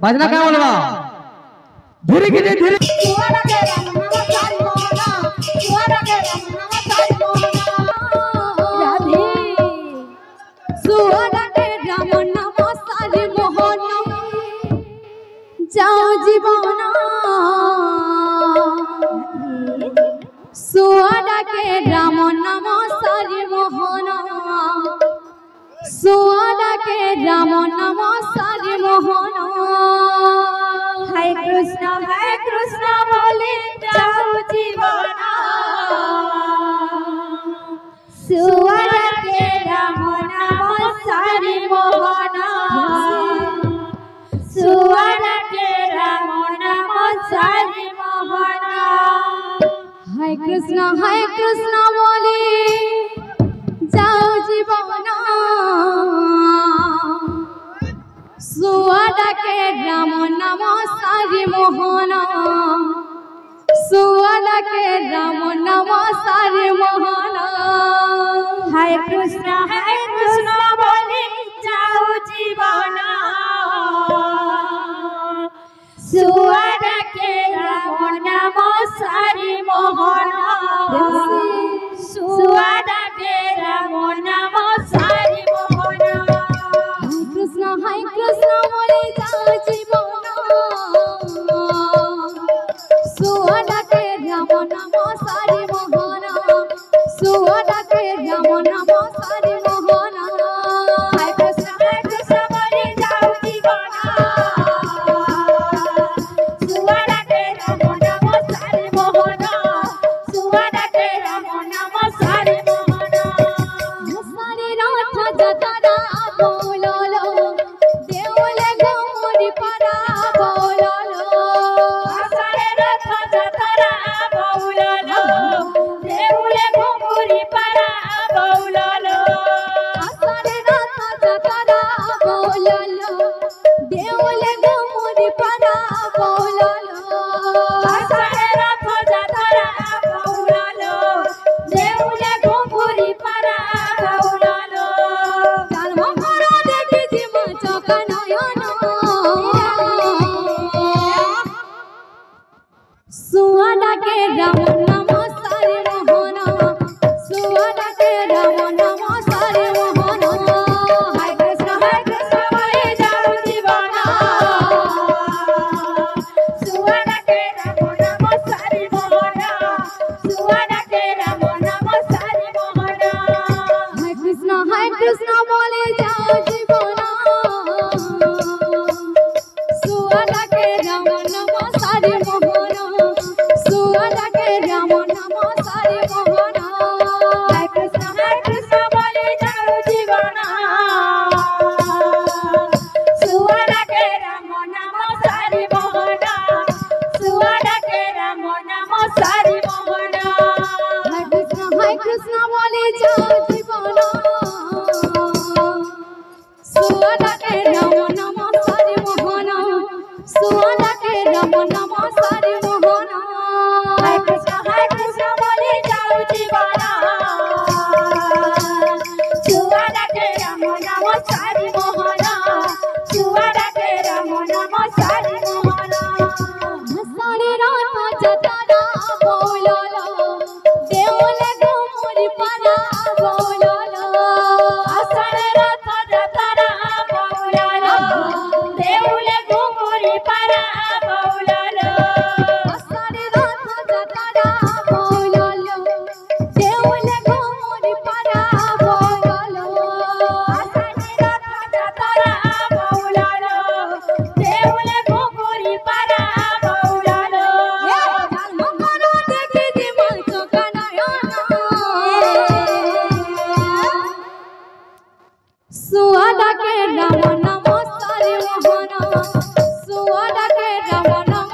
बाजना क्या बोलवा धीरे धीरे धीरे जाओ जीवना सुआडा के राम नाम सारी मोहना सुआडा के राम नाम सारी मोहना हरे कृष्ण बोले जाओ जीवना सुआडा के राम नाम सारी मोहना सुआडा के राम नाम सारी मोहना हरे कृष्ण बोले जाओ जीवना सुआडा के राम नाम सारी मोहना सुआडा के राम नाम सारी मोहना हरे कृष्ण बोले जाओ जीवना सुआडा के राम नाम सारी मोहना सुआडा के राम नाम सारी मोहना हरे कृष्ण बोले जाओ जीवना सुआडा के राम नाम सारी मोहना सुआडा के राम नाम सारी मोहना हरे कृष्ण बोले जाओ जीवना सुआडा के राम नाम सारी मोहना सुआडा के राम नाम सारी मोहना सारी रात जतरा बोललो देवले गौरी परा बोललो सारी रात जतरा बोललो देवले गौरी परा बोललो सारी रात जतरा बोललो देवले गौरी परा बोललो सारी रात जतरा बोललो देवले गौरी परा बोललो जन्म करो देखी जीवा चौका नयना सुआडा के राम नाम सारी मोहना सुआडा के राम नाम सारी मोहना हरे कृष्ण बोले जाओ जीवना सुआडा के राम नाम सारी मोहना सुआडा के राम नाम सारी मोहना हरे कृष्ण बोले जाओ जीवना सुआडा के राम नाम सारी मोहना सुआडा के राम नाम सारी मोहना हरे कृष्ण बोले जाओ जीवना सुआडा के राम नाम सारी मोहना सुआडा के राम नाम सारी मोहना हरे कृष्ण बोले जाओ जीवना सुआडा के राम नाम सारी मोहना सुआडा के राम नाम सारी मोहना हरे कृष्ण बोले जाओ जीवना सुआडा के राम नाम सारी मोहना सुआडा के राम नाम सारी मोहना सारी रात जतरा बोललो देवले गौरी परा बोललो सारी रात जतरा बोललो देवले गौरी परा बोललो सारी रात जतरा बोललो देवले गौरी परा बोललो सारी रात जतरा बोललो देवले गौरी परा बोललो जन्म करो देखी जीवा चौका नयना सुआडा के राम नाम सारी मोहना सुआडा के राम नाम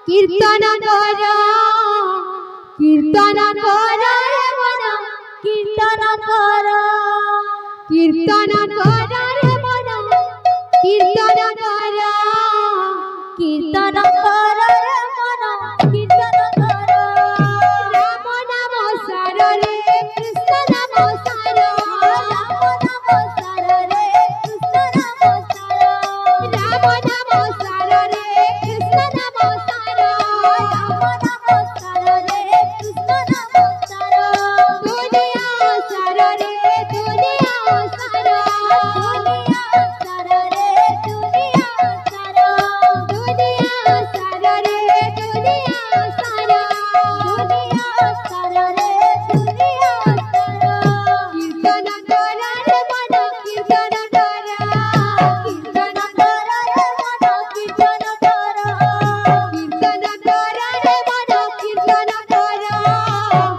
কীর্তন কর কীর্তন কর রে মন কীর্তন কর কীর্তন কর রে মন কীর্তন কর কীর্তন কর রে মন কীর্তন কর রাম নাম সার রে কৃষ্ণ নাম সার রাম নাম সার রে কৃষ্ণ নাম সার রাম নাম সার রে কৃষ্ণ নাম সার রাম নাম সার রে কৃষ্ণ নাম সার দুনিয়া সার রে দুনিয়া সার দুনিয়া সার রে দুনিয়া সার দুনিয়া সার রে দুনিয়া সার দুনিয়া সার রে দুনিয়া সার কীর্তন কর রে মন কীর্তন কর কীর্তন কর রে মন কীর্তন কর কীর্তন কর রে মন কীর্তন কর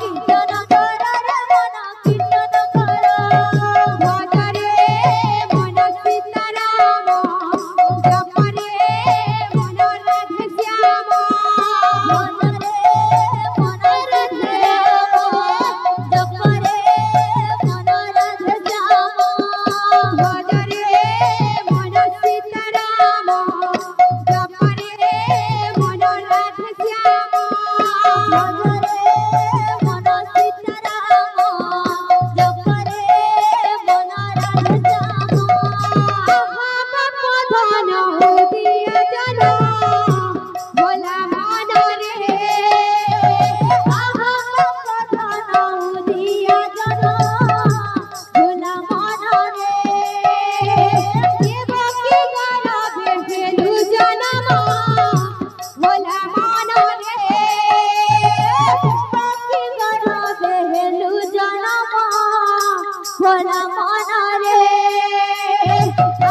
কীর্তন কর রে মন কীর্তন কর ভজরে মন সীতারাম জপরে মন রাধে শ্যাম ভজরে মন রাধে শ্যাম জপরে মন রাধে শ্যাম ভজরে মন সীতারাম জপরে মন রাধে শ্যাম ভজরে মন সীতারাম জপরে মন রাধে শ্যাম ধন দিয়া জন ভোলা মন রে ধন দিয়া জন ভোলা মন রে দেবকী গর্ভে হেলু জনম ভোলা মন রে দেবকী গর্ভে হেলু জনম ভোলা মন রে ধন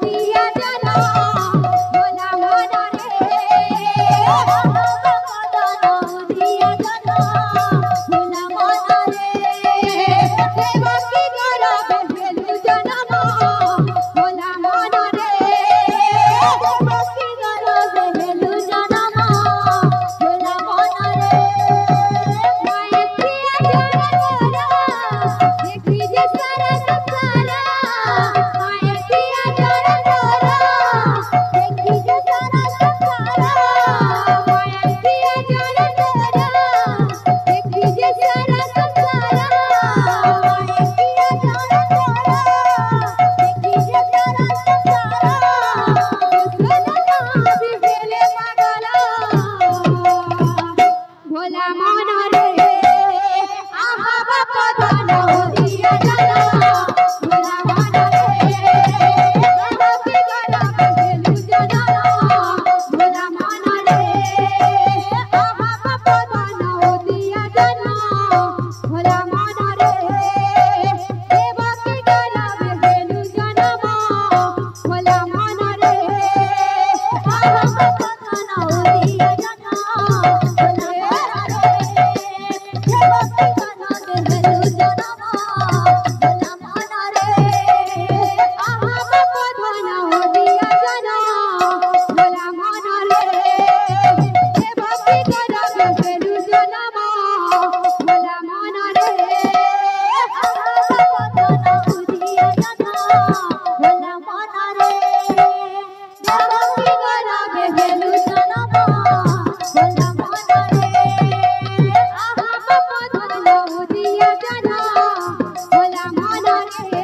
দিয়া জন ভোলা মন রে ধন দিয়া জন ভোলা মন রে দেবকী গর্ভে হেলু জনম ভোলা মন রে দেবকী গর্ভে হেলু জনম ভোলা মন রে মায়ের প্রিয় জনম দেখি যে সারা সারা মায়ের প্রিয় জনম দেখি যে সারা সারা মায়ের প্রিয় জনম দেখি যে সারা সারা মায়ের প্রিয় জনম দেখি যে সারা সারা সোনা বিবেলে পাগলা ভোলা মন রে আহা বাপ ধন দিয়া জন ভোলা মন রে দেবকী গর্ভে হেলু জনম ভোলা মন রে আহা বাপ ধন দিয়া জন ভোলা মন রে দেবকী গর্ভে হেলু জনম ভোলা মন রে আহা বাপ ধন দিয়া জন ভোলা মন রে দেবকী গর্ভে হেলু জনম ভোলা মন রে আহা বাপ ধন দিয়া জন ভোলা মন রে দেবকী গর্ভে হেলু জনম ভোলা মন রে আহা বাপ ধন দিয়া জন ভোলা মন রে দেবকী গর্ভে হেলু জনম ভোলা মন রে আহা বাপ ধন দিয়া জন ভোলা মন রে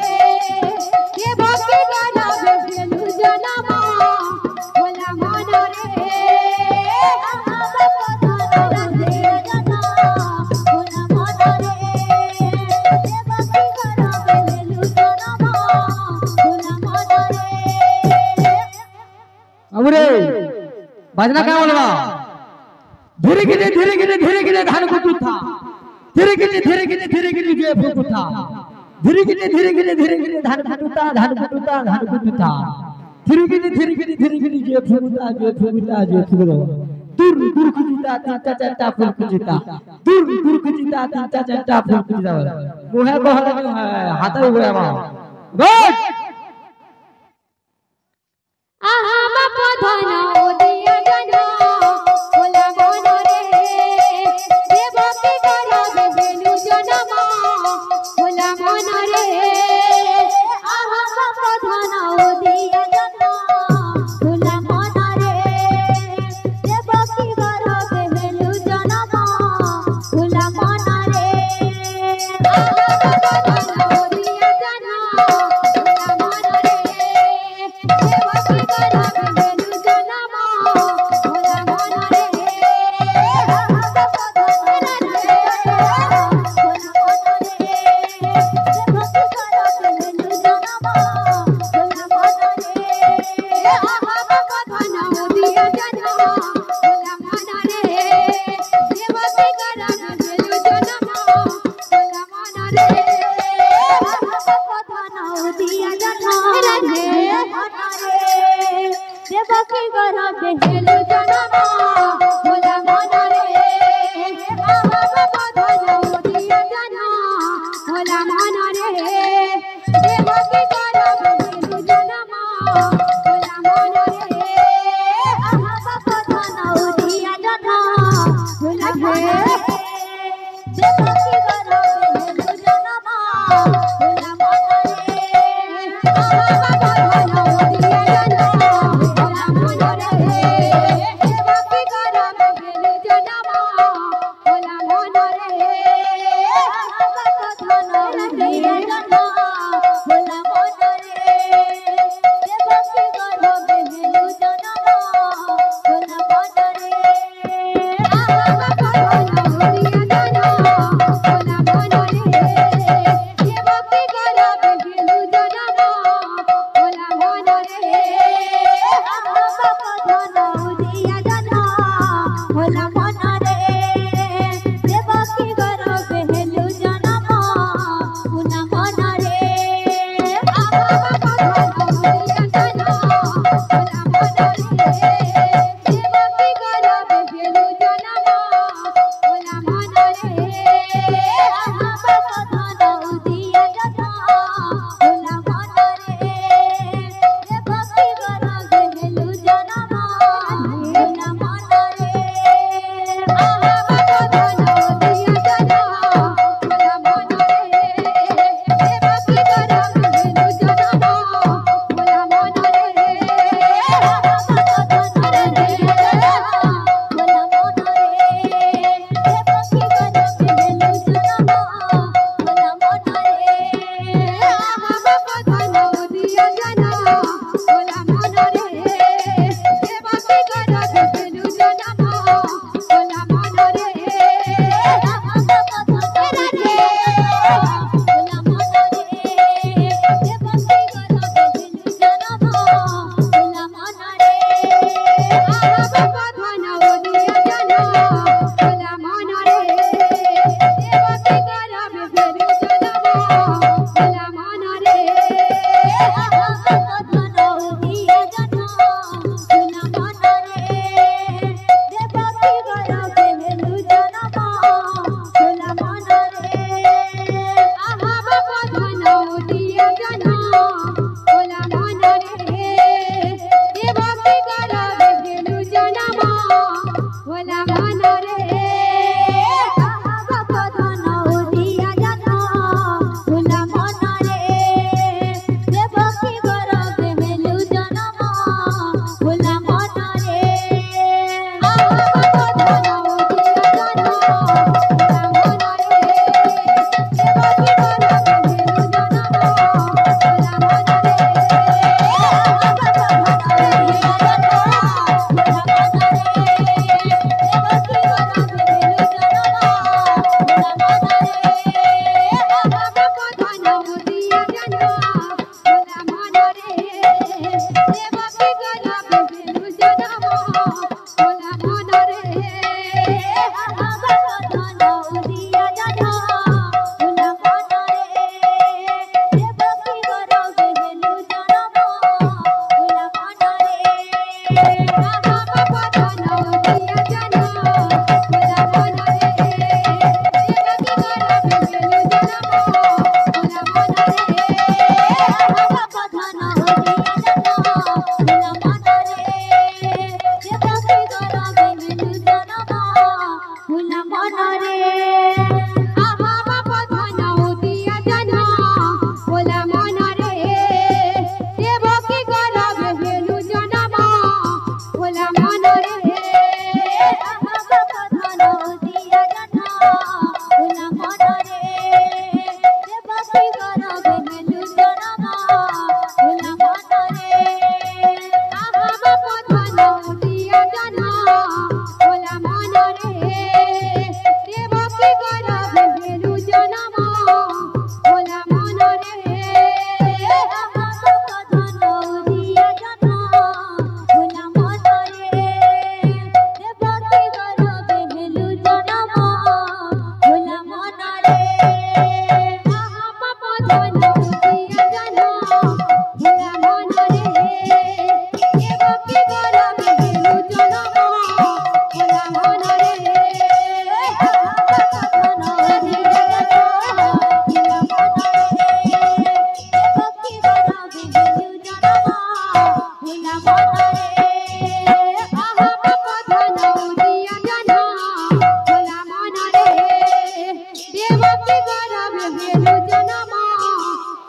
দেবকী গর্ভে হেলু জনম ভোলা মন রে আহা বাপ ধন দিয়া জন ভোলা মন রে দেবকী গর্ভে হেলু জনম ভোলা মন রে अबरे बजना क्या बोलवा धीरे गिरे धान को टूटा धीरे गिरे जो फूटा धीरे गिरे धान को टूटा धान को टूटा धीरे गिरे जो फूटा जो फूलो दूर कुजिता तीता चाचा फूल कुजिता दूर कुजिता तीता चाचा फूल कुजिता मुहे कहला हाथ हो गया मां आहा बाप धन दिया Hola, भेलु जनमा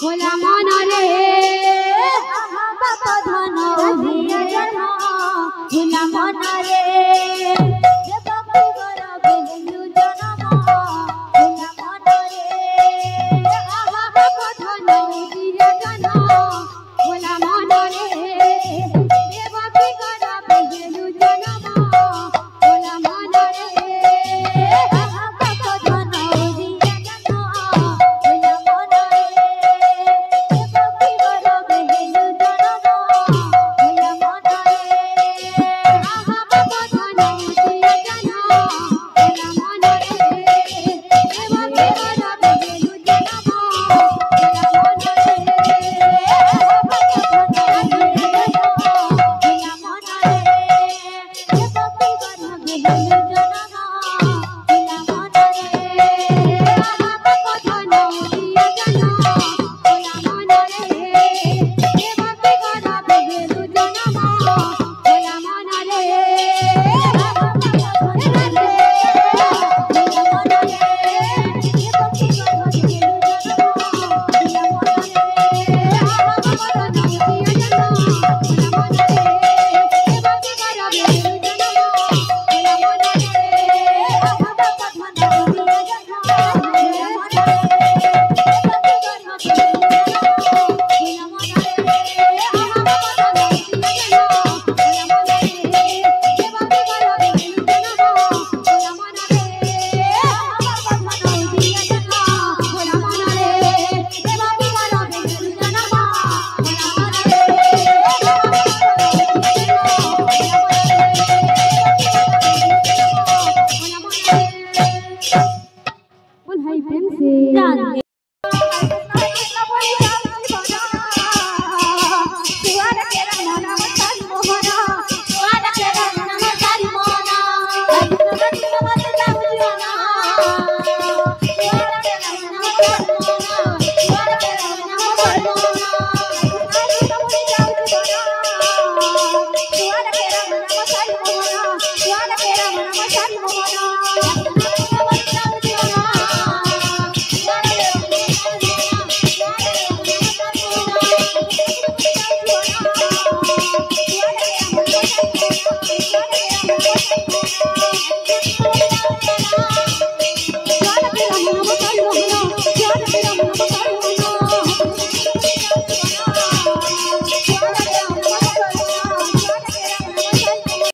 होला मन रे बाबा धन धिया जना होला मन रे